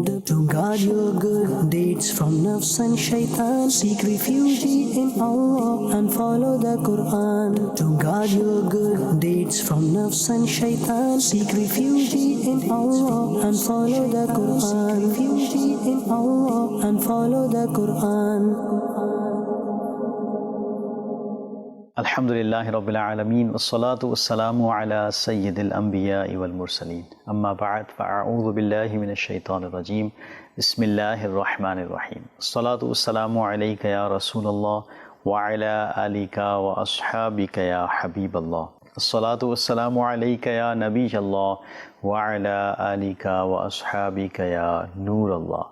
To guard your good deeds from nafs and shaitan, seek refuge in Allah and follow the Quran. To guard your good deeds from nafs and shaitan, seek refuge in Allah and follow the Quran. Refuge in Allah and follow the Quran. Alhamdulillahi Rabbil Alameen, wassalatu wassalamu ala Sayyidil Anbiya'i wal Mursaleen. Amma ba'd, fa'a'udhu billahi minash shaitanir rajeem. Bismillahir Rahmanir Rahim. Assalatu wassalamu alayka ya Rasulallah wa ala alika wa ashabika ya Habiballah. Assalatu wassalamu alayka ya Nabiyallah wa ala alika wa ashabika ya Nurallah.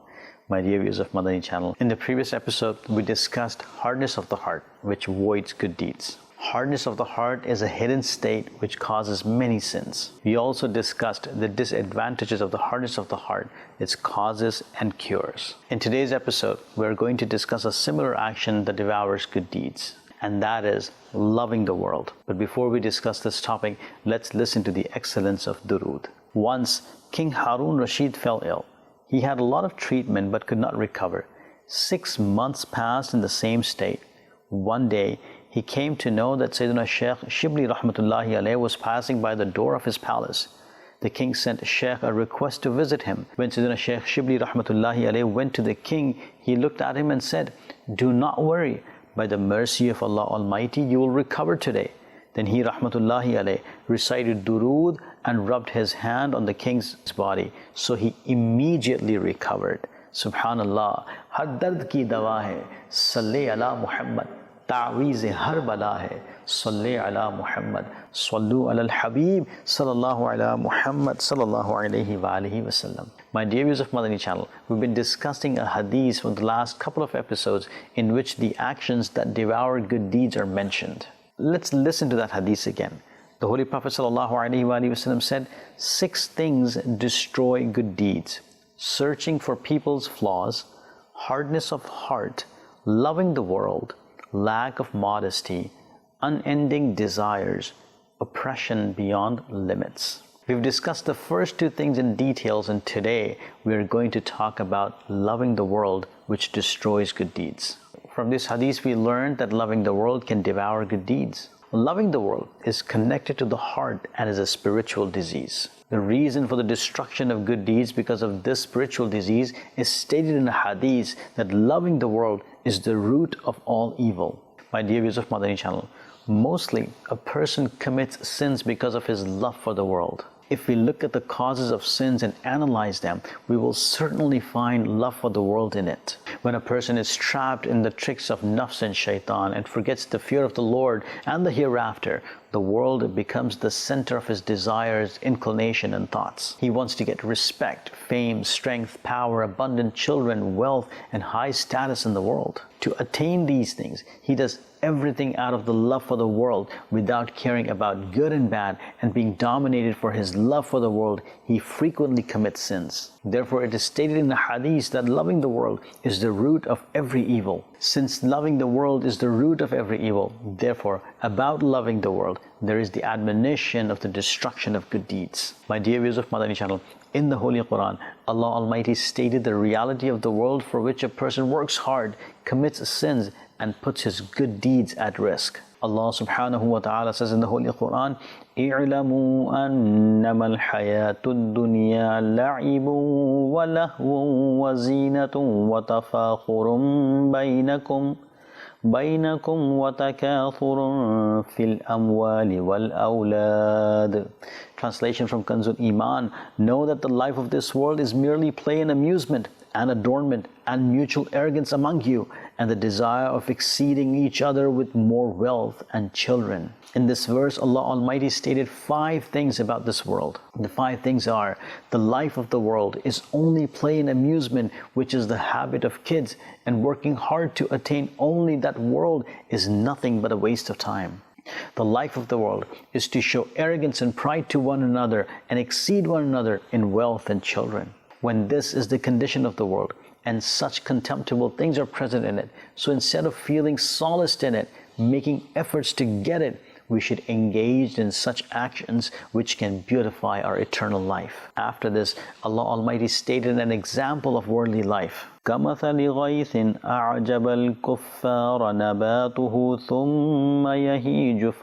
My dear viewers of Madani Channel, in the previous episode, we discussed hardness of the heart, which voids good deeds. Hardness of the heart is a hidden state which causes many sins. We also discussed the disadvantages of the hardness of the heart, its causes and cures. In today's episode, we are going to discuss a similar action that devours good deeds, and that is loving the world. But before we discuss this topic, let's listen to the excellence of durood. Once, King Harun Rashid fell ill. He had a lot of treatment but could not recover. 6 months passed in the same state. One day, he came to know that Sayyidina Shaykh Shibli Rahmatullahi alayhi was passing by the door of his palace. The king sent Shaykh a request to visit him. When Sayyidina Shaykh Shibli Rahmatullahi alayhi went to the king, he looked at him and said, "Do not worry. By the mercy of Allah Almighty, you will recover today." Then he Rahmatullahi alayhi recited durood and rubbed his hand on the king's body. So he immediately recovered. Subhanallah, har dard ki dawa hai, salli ala Muhammad, ta'weez har bala hai, salli ala Muhammad, sallu ala al-Habib, sallallahu ala Muhammad, sallallahu alayhi wa alihi wa sallam. My dear viewers of Madani Channel, we've been discussing a hadith from the last couple of episodes in which the actions that devour good deeds are mentioned. Let's listen to that hadith again. The Holy Prophet ﷺ said, 6 things destroy good deeds: searching for people's flaws, hardness of heart, loving the world, lack of modesty, unending desires, oppression beyond limits. We've discussed the first 2 things in details, and today we are going to talk about loving the world, which destroys good deeds. From this hadith, we learned that loving the world can devour good deeds. Loving the world is connected to the heart and is a spiritual disease. The reason for the destruction of good deeds because of this spiritual disease is stated in a hadith that loving the world is the root of all evil. My dear viewers of Madani Channel, mostly a person commits sins because of his love for the world. If we look at the causes of sins and analyze them, we will certainly find love for the world in it. When a person is trapped in the tricks of nafs and shaitan and forgets the fear of the Lord and the hereafter, the world becomes the center of his desires, inclination and thoughts. He wants to get respect, fame, strength, power, abundant children, wealth and high status in the world. To attain these things, he does everything out of the love for the world without caring about good and bad, and being dominated for his love for the world, he frequently commits sins. Therefore, it is stated in the hadith that loving the world is the root of every evil. Since loving the world is the root of every evil, therefore, about loving the world, there is the admonition of the destruction of good deeds. My dear viewers of Madani Channel, in the Holy Quran, Allah Almighty stated the reality of the world for which a person works hard, commits sins, and puts his good deeds at risk. Allah subhanahu wa ta'ala says in the Holy Quran, "I'lamu annama al-hayatu ad-dunya la'ibun wa lahwun wa zinatun wa tafakhurun bainakum wa takathurun fil amwali wal awlad." Translation from Kanzul Iman: know that the life of this world is merely play and amusement, and adornment and mutual arrogance among you, and the desire of exceeding each other with more wealth and children. In this verse, Allah Almighty stated 5 things about this world. The 5 things are: the life of the world is only play and amusement, which is the habit of kids, and working hard to attain only that world is nothing but a waste of time. The life of the world is to show arrogance and pride to one another and exceed one another in wealth and children. When this is the condition of the world, and such contemptible things are present in it, so instead of feeling solaced in it, making efforts to get it, we should engage in such actions which can beautify our eternal life. After this, Allah Almighty stated an example of worldly life. كَمَثَلِ غَيْثٍ أَعْجَبَ الْكُفَّارَ نَبَاتُهُ ثُمَّ يَهِيجُ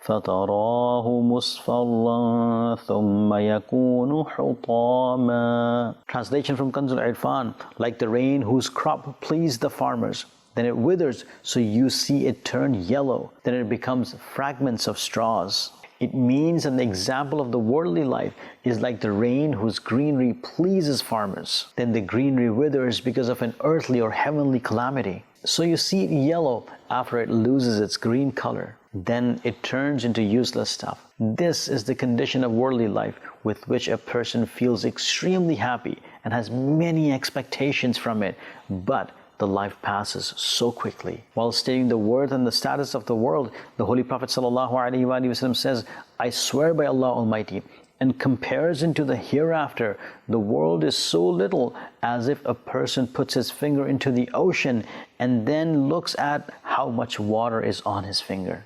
فتراه مصفرا ثم يكون حطاما. Translation from Kanzul Irfan: like the rain whose crop pleased the farmers, then it withers, so you see it turn yellow, then it becomes fragments of straws. It means that the example of the worldly life is like the rain whose greenery pleases farmers. Then the greenery withers because of an earthly or heavenly calamity. So you see it yellow after it loses its green color. Then it turns into useless stuff. This is the condition of worldly life with which a person feels extremely happy and has many expectations from it, but the life passes so quickly. While stating the worth and the status of the world, the Holy Prophet ﷺ says, I swear by Allah Almighty, in comparison to the hereafter, the world is so little as if a person puts his finger into the ocean and then looks at how much water is on his finger.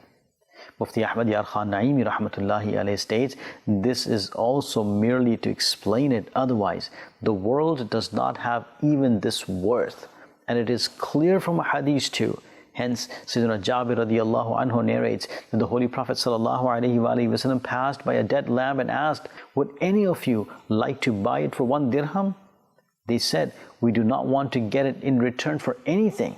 Mufti Ahmad Yar Khan Naimi Rahmatullahi alayhi states, this is also merely to explain it. Otherwise, the world does not have even this worth. And it is clear from a hadith too. Hence, Sayyidina Jabir radiallahu anhu narrates that the Holy Prophet sallallahu alaihi wasallam passed by a dead lamb and asked, would any of you like to buy it for 1 dirham? They said, we do not want to get it in return for anything.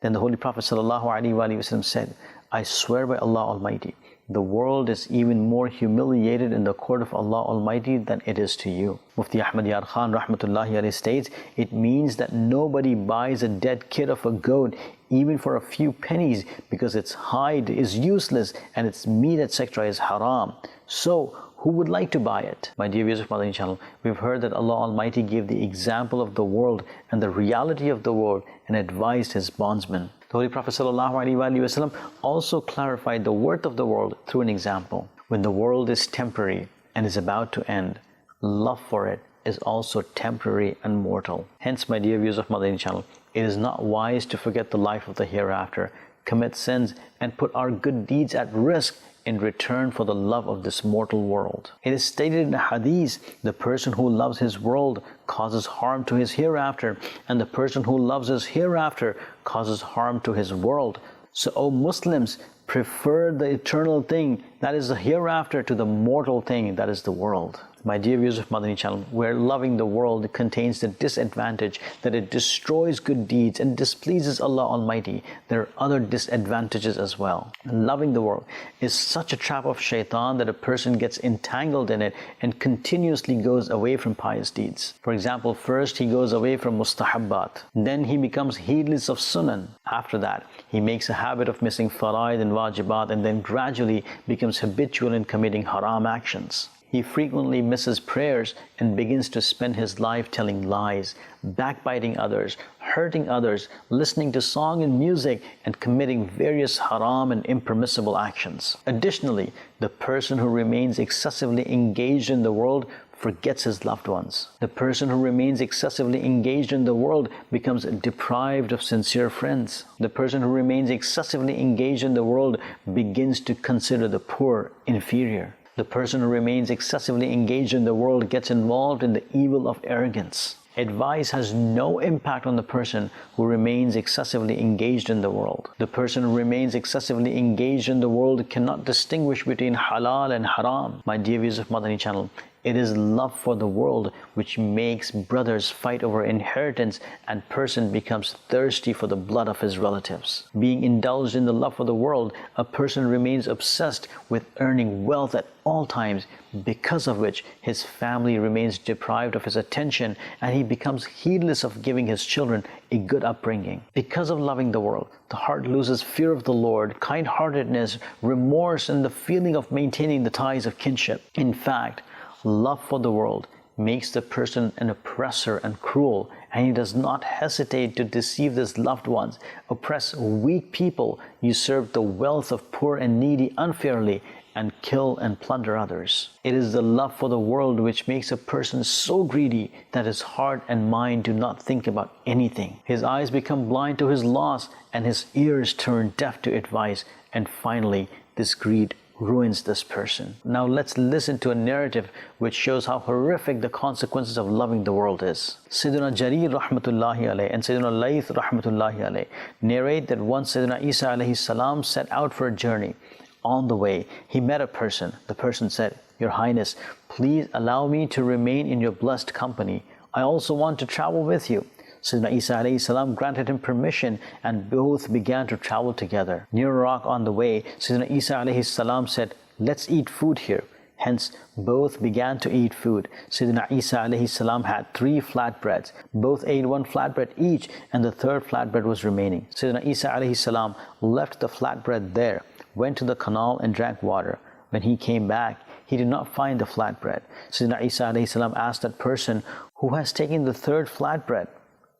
Then the Holy Prophet sallallahu alaihi wasallam said, I swear by Allah Almighty, the world is even more humiliated in the court of Allah Almighty than it is to you. Mufti Ahmad Yar Khan Rahmatullahi alayhi states, it means that nobody buys a dead kid of a goat even for a few pennies because its hide is useless and its meat etc. is haram. So, who would like to buy it? My dear viewers of Madani Channel, we've heard that Allah Almighty gave the example of the world and the reality of the world and advised His bondsmen. The Holy Prophet ﷺ also clarified the worth of the world through an example. When the world is temporary and is about to end, love for it is also temporary and mortal. Hence, my dear viewers of Madani Channel, it is not wise to forget the life of the hereafter, commit sins, and put our good deeds at risk in return for the love of this mortal world. It is stated in the hadith, the person who loves his world causes harm to his hereafter, and the person who loves his hereafter causes harm to his world. So, O Muslims, prefer the eternal thing, that is the hereafter, to the mortal thing, that is the world. My dear viewers of Madani Channel, where loving the world contains the disadvantage that it destroys good deeds and displeases Allah Almighty, there are other disadvantages as well. Loving the world is such a trap of shaitan that a person gets entangled in it and continuously goes away from pious deeds. For example, first he goes away from mustahabbat, then he becomes heedless of sunnah. After that, he makes a habit of missing faraid and wajibat, and then gradually becomes habitual in committing haram actions. He frequently misses prayers and begins to spend his life telling lies, backbiting others, hurting others, listening to song and music, and committing various haram and impermissible actions. Additionally, the person who remains excessively engaged in the world forgets his loved ones. The person who remains excessively engaged in the world becomes deprived of sincere friends. The person who remains excessively engaged in the world begins to consider the poor inferior. The person who remains excessively engaged in the world gets involved in the evil of arrogance. Advice has no impact on the person who remains excessively engaged in the world. The person who remains excessively engaged in the world cannot distinguish between halal and haram. My dear viewers of Madani Channel, it is love for the world which makes brothers fight over inheritance, and person becomes thirsty for the blood of his relatives. Being indulged in the love for the world, a person remains obsessed with earning wealth at all times, because of which his family remains deprived of his attention and he becomes heedless of giving his children a good upbringing. Because of loving the world, the heart loses fear of the Lord, kind-heartedness, remorse, and the feeling of maintaining the ties of kinship. In fact, love for the world makes the person an oppressor and cruel, and he does not hesitate to deceive his loved ones, oppress weak people, usurp the wealth of poor and needy unfairly, and kill and plunder others. It is the love for the world which makes a person so greedy that his heart and mind do not think about anything. His eyes become blind to his loss, and his ears turn deaf to advice, and finally this greed ruins this person. Now let's listen to a narrative which shows how horrific the consequences of loving the world is. Sayyidina Jarir rahmatullahi alayhi and Sayyidina Layth rahmatullahi alayhi narrate that once Sayyidina Isa alayhi salam set out for a journey. On the way, he met a person. The person said, "Your Highness, please allow me to remain in your blessed company. I also want to travel with you." Sayyidina Isa alayhi salam granted him permission, and both began to travel together. Near a rock on the way, Sayyidina Isa alayhi salam said, "Let's eat food here." Hence, both began to eat food. Sayyidina Isa alayhi salam had 3 flatbreads. Both ate 1 flatbread each, and the 3rd flatbread was remaining. Sayyidina Isa alayhi salam left the flatbread there, went to the canal and drank water. When he came back, he did not find the flatbread. Sayyidina Isa alayhi salam asked that person, "Who has taken the 3rd flatbread?"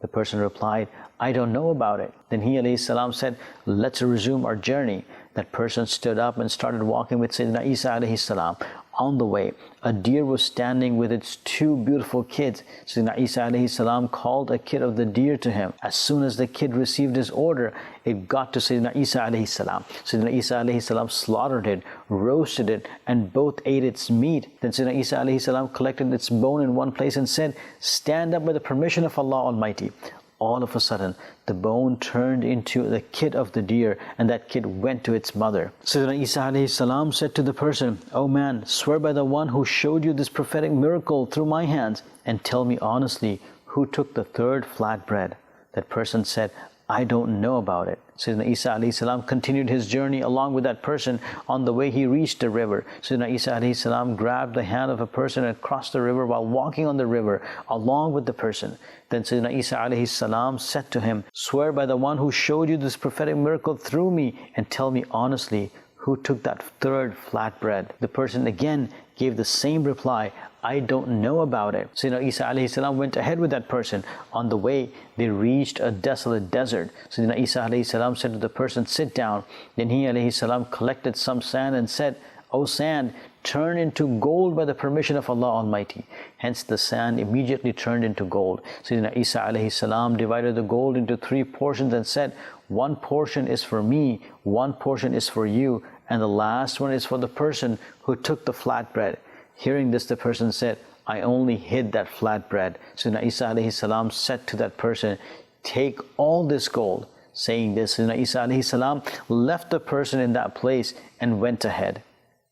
The person replied, "I don't know about it." Then he alayhi salam said, "Let's resume our journey." That person stood up and started walking with Sayyidina Isa alayhi salam. On the way, a deer was standing with its 2 beautiful kids. Sayyidina Isa alayhi salam called a kid of the deer to him. As soon as the kid received his order, it got to Sayyidina Isa alayhi salam. Sayyidina Isa alayhi salam slaughtered it, roasted it, and both ate its meat. Then Sayyidina Isa alayhi salam collected its bone in one place and said, "Stand up by the permission of Allah Almighty." All of a sudden, the bone turned into the kid of the deer, and that kid went to its mother. Sayyidina Isa alayhi salam said to the person, "O man, swear by the one who showed you this prophetic miracle through my hands, and tell me honestly, who took the 3rd flatbread?" That person said, "I don't know about it." Sayyidina Isa alayhi salam continued his journey along with that person. On the way, he reached the river. Sayyidina Isa alayhi salam grabbed the hand of a person and crossed the river while walking on the river along with the person. Then Sayyidina Isa alayhi salam said to him, "Swear by the one who showed you this prophetic miracle through me, and tell me honestly, who took that 3rd flatbread?" The person again gave the same reply, "I don't know about it." Sayyidina Isa alayhi salam went ahead with that person. On the way, they reached a desolate desert. Sayyidina Isa alayhi salam said to the person, "Sit down." Then he alayhi salam collected some sand and said, "O sand, turn into gold by the permission of Allah Almighty." Hence the sand immediately turned into gold. Sayyidina Isa alayhi salam divided the gold into 3 portions and said, "1 portion is for me, 1 portion is for you, and the last one is for the person who took the flatbread." Hearing this, the person said, "I only hid that flatbread." Sayyidina Isa alayhi salam said to that person, "Take all this gold." Saying this, Sayyidina Isa alayhi salam left the person in that place and went ahead.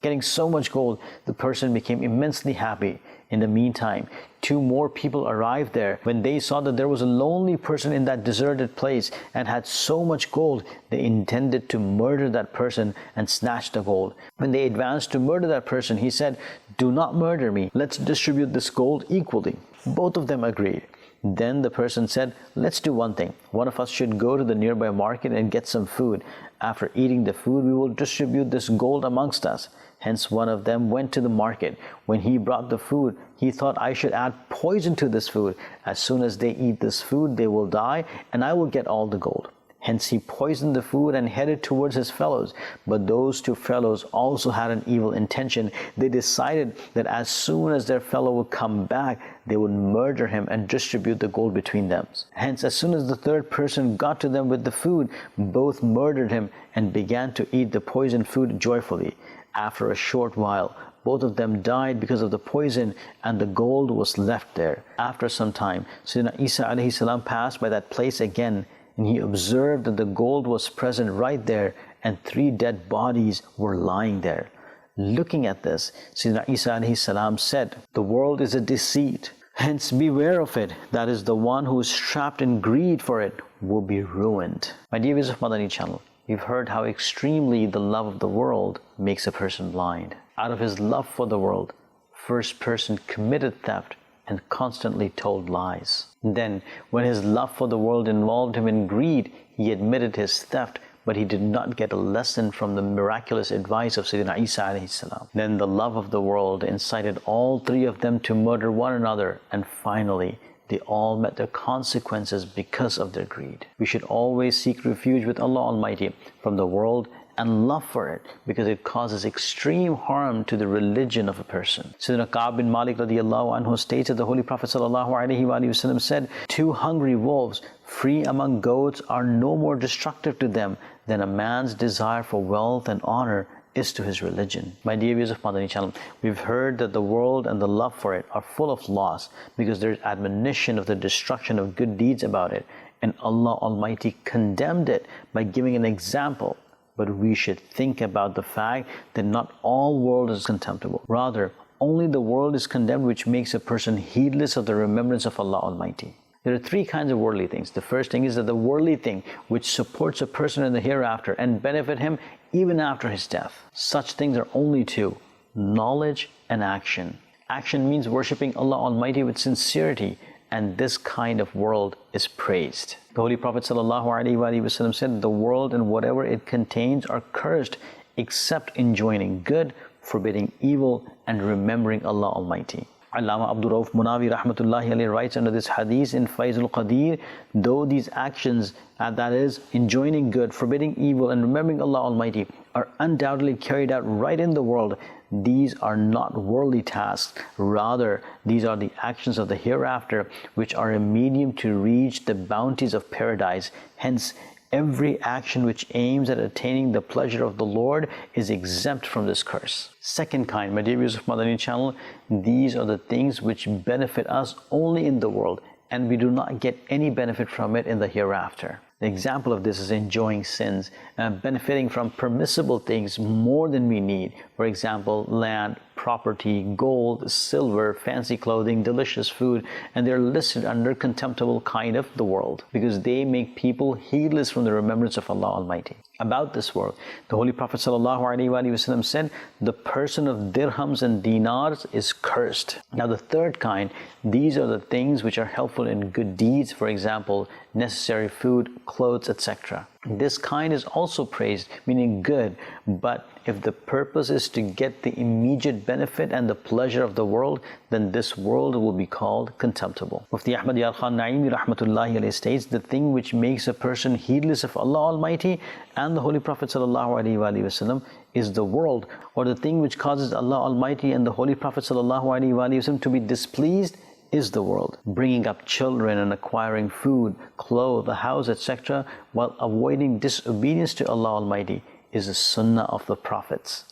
Getting so much gold, the person became immensely happy. In the meantime, 2 more people arrived there. When they saw that there was a lonely person in that deserted place and had so much gold, they intended to murder that person and snatch the gold. When they advanced to murder that person, he said, "Do not murder me. Let's distribute this gold equally." Both of them agreed. Then the person said, "Let's do one thing. One of us should go to the nearby market and get some food. After eating the food, we will distribute this gold amongst us." Hence one of them went to the market. When he brought the food, he thought, "I should add poison to this food. As soon as they eat this food, they will die, and I will get all the gold." Hence he poisoned the food and headed towards his fellows. But those 2 fellows also had an evil intention. They decided that as soon as their fellow would come back, they would murder him and distribute the gold between them. Hence, as soon as the 3rd person got to them with the food, both murdered him and began to eat the poisoned food joyfully. After a short while, both of them died because of the poison, and the gold was left there. After some time, Sayyidina Isa alayhi salam passed by that place again, and he observed that the gold was present right there, and 3 dead bodies were lying there. Looking at this, Sayyidina Isa alayhi salam said, "The world is a deceit. Hence beware of it. That is, the one who is trapped in greed for it will be ruined." My dear viewers of Madani Channel, we've heard how extremely the love of the world makes a person blind. Out of his love for the world, first person committed theft and constantly told lies. Then, when his love for the world involved him in greed, he admitted his theft, but he did not get a lesson from the miraculous advice of Sayyidina Isa alayhi salam. Then the love of the world incited all three of them to murder one another, and finally they all met their consequences because of their greed. We should always seek refuge with Allah Almighty from the world and love for it, because it causes extreme harm to the religion of a person. Sayyidina Ka'b bin Malik radiallahu anhu states that the Holy Prophet sallallahu alaihi wasallam said, "Two hungry wolves free among goats are no more destructive to them than a man's desire for wealth and honor is to his religion." My dear viewers of Madani Channel, we've heard that the world and the love for it are full of loss because there's admonition of the destruction of good deeds about it, and Allah Almighty condemned it by giving an example. But we should think about the fact that not all world is contemptible. Rather, only the world is condemned which makes a person heedless of the remembrance of Allah Almighty. There are three kinds of worldly things. The first thing is that the worldly thing which supports a person in the hereafter and benefit him even after his death. Such things are only two: knowledge and action. Action means worshipping Allah Almighty with sincerity, and this kind of world is praised. The Holy Prophet ﷺ said, "The world and whatever it contains are cursed except enjoining good, forbidding evil, and remembering Allah Almighty." Allama Abdul Rauf Munawi rahmatullahi alayhi writes under this hadith in Faizul Qadir, though these actions, that is, enjoining good, forbidding evil, and remembering Allah Almighty, are undoubtedly carried out right in the world, these are not worldly tasks. Rather, these are the actions of the hereafter, which are a medium to reach the bounties of paradise. Hence, every action which aims at attaining the pleasure of the Lord is exempt from this curse. Second kind, my dear viewers of Madani Channel, these are the things which benefit us only in the world, and we do not get any benefit from it in the hereafter. The example of this is enjoying sins, benefiting from permissible things more than we need. For example, land, property, gold, silver, fancy clothing, delicious food, and they're listed under contemptible kind of the world because they make people heedless from the remembrance of Allah Almighty. About this world, the Holy Prophet ﷺ said, "The person of dirhams and dinars is cursed." Now the third kind, these are the things which are helpful in good deeds, for example, necessary food, clothes, etc. This kind is also praised, meaning good, but if the purpose is to get the immediate benefit and the pleasure of the world, then this world will be called contemptible. Mufti Ahmad Yar Khan Naimi rahmatullahi alayhi states, the thing which makes a person heedless of Allah Almighty and the Holy Prophet sallallahu alaihi wasallam is the world, or the thing which causes Allah Almighty and the Holy Prophet sallallahu alaihi wasallam to be displeased is the world. Bringing up children and acquiring food, clothes, a house, etc., while avoiding disobedience to Allah Almighty is the Sunnah of the Prophets.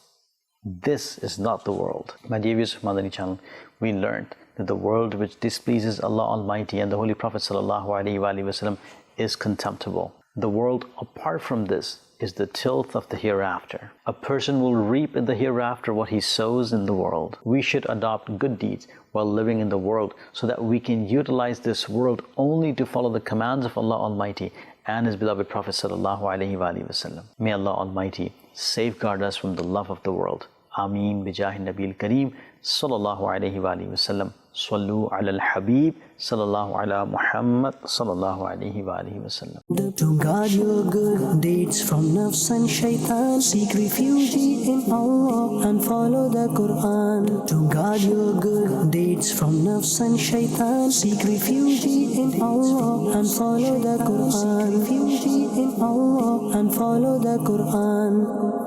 This is not the world. My dear viewers of Madani Channel, we learned that the world which displeases Allah Almighty and the Holy Prophet ﷺ is contemptible. The world apart from this is the tilth of the hereafter. A person will reap in the hereafter what he sows in the world. We should adopt good deeds while living in the world so that we can utilize this world only to follow the commands of Allah Almighty and His beloved Prophet ﷺ. May Allah Almighty safeguard us from the love of the world. Ameen bijahi Nabil Kareem sallallahu alayhi wa sallam. Sallu ala al-Habib sallallahu ala Muhammad sallallahu alayhi wa sallam. To guard your good deeds from nafs and shaitan, seek refuge in Allah and follow the Quran. To guard your good deeds from nafs and shaitan, seek refuge in Allah and follow the Quran. Refuge in Allah and follow the Quran.